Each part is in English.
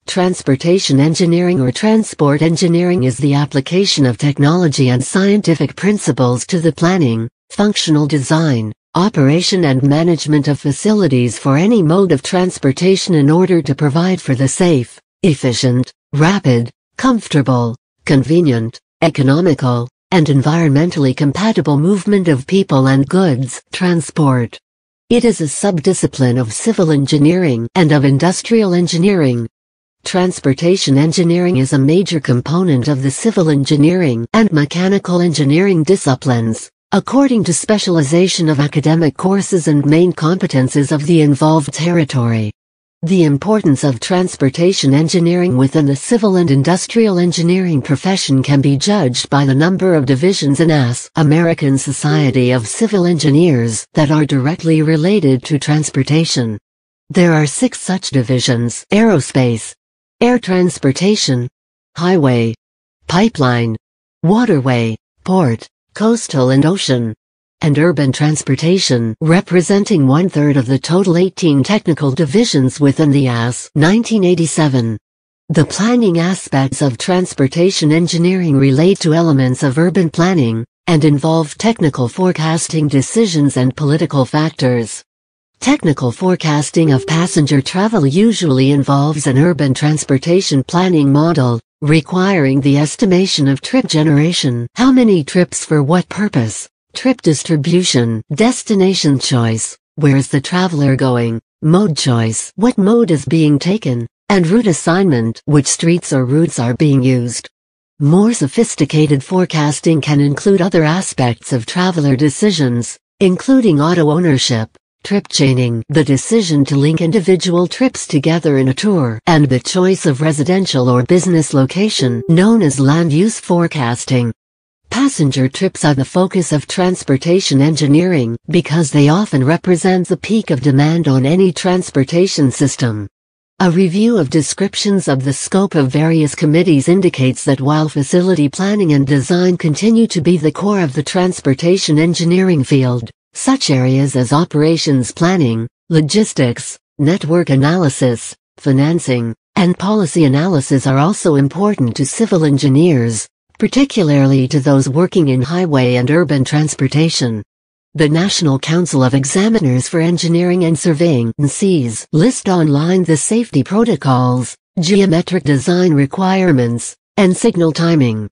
Transportation engineering or transport engineering is the application of technology and scientific principles to the planning, functional design, operation and management of facilities for any mode of transportation in order to provide for the safe, efficient, rapid, comfortable, convenient, economical, and environmentally compatible movement of people and goods, transport. It is a subdiscipline of civil engineering and of industrial engineering. Transportation engineering is a major component of the civil engineering and mechanical engineering disciplines, according to specialization of academic courses and main competences of the involved territory. The importance of transportation engineering within the civil and industrial engineering profession can be judged by the number of divisions in AS, American Society of Civil Engineers, that are directly related to transportation. There are 6 such divisions: aerospace, air transportation, highway, pipeline, waterway, port, coastal and ocean, and urban transportation, representing 1/3 of the total 18 technical divisions within the AS. 1987. The planning aspects of transportation engineering relate to elements of urban planning, and involve technical forecasting decisions and political factors. Technical forecasting of passenger travel usually involves an urban transportation planning model, requiring the estimation of trip generation, how many trips for what purpose, trip distribution, destination choice, where is the traveler going, mode choice, what mode is being taken, and route assignment, which streets or routes are being used. More sophisticated forecasting can include other aspects of traveler decisions, including auto ownership, trip chaining, the decision to link individual trips together in a tour, and the choice of residential or business location, known as land use forecasting. Passenger trips are the focus of transportation engineering because they often represent the peak of demand on any transportation system. A review of descriptions of the scope of various committees indicates that while facility planning and design continue to be the core of the transportation engineering field, such areas as operations planning, logistics, network analysis, financing, and policy analysis are also important to civil engineers, particularly to those working in highway and urban transportation. The National Council of Examiners for Engineering and Surveying (NCES) list online the safety protocols, geometric design requirements, and signal timing.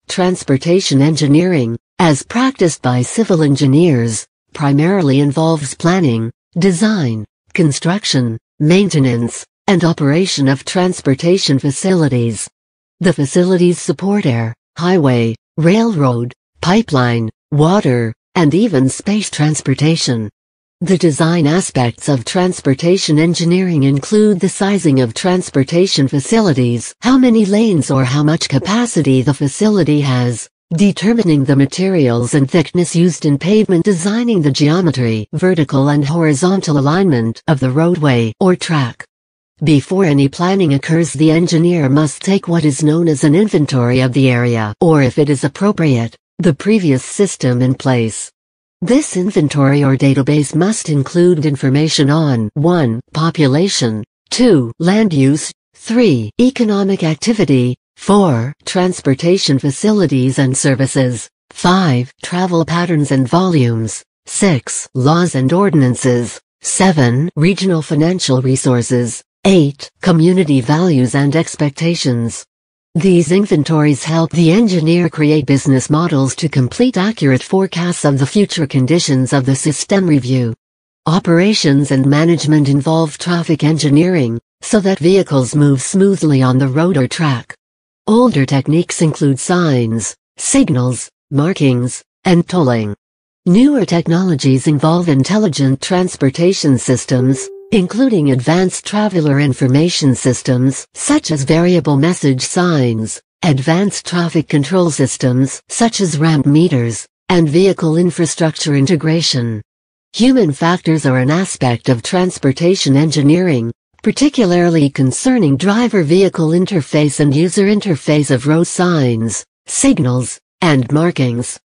Transportation engineering, as practiced by civil engineers, primarily involves planning, design, construction, maintenance, and operation of transportation facilities. The facilities support air, highway, railroad, pipeline, water, and even space transportation. The design aspects of transportation engineering include the sizing of transportation facilities, how many lanes or how much capacity the facility has, determining the materials and thickness used in pavement, designing the geometry, vertical and horizontal alignment of the roadway or track. Before any planning occurs, the engineer must take what is known as an inventory of the area, or if it is appropriate, the previous system in place. This inventory or database must include information on 1. Population, 2. Land use, 3. Economic activity, 4. Transportation facilities and services, 5. Travel patterns and volumes, 6. Laws and ordinances, 7. Regional financial resources, 8. Community values and expectations. These inventories help the engineer create business models to complete accurate forecasts of the future conditions of the system. Review. Operations and management involve traffic engineering, so that vehicles move smoothly on the road or track. Older techniques include signs, signals, markings, and tolling. Newer technologies involve intelligent transportation systems, including advanced traveler information systems, such as variable message signs, advanced traffic control systems, such as ramp meters, and vehicle infrastructure integration. Human factors are an aspect of transportation engineering, particularly concerning driver-vehicle interface and user interface of road signs, signals, and markings.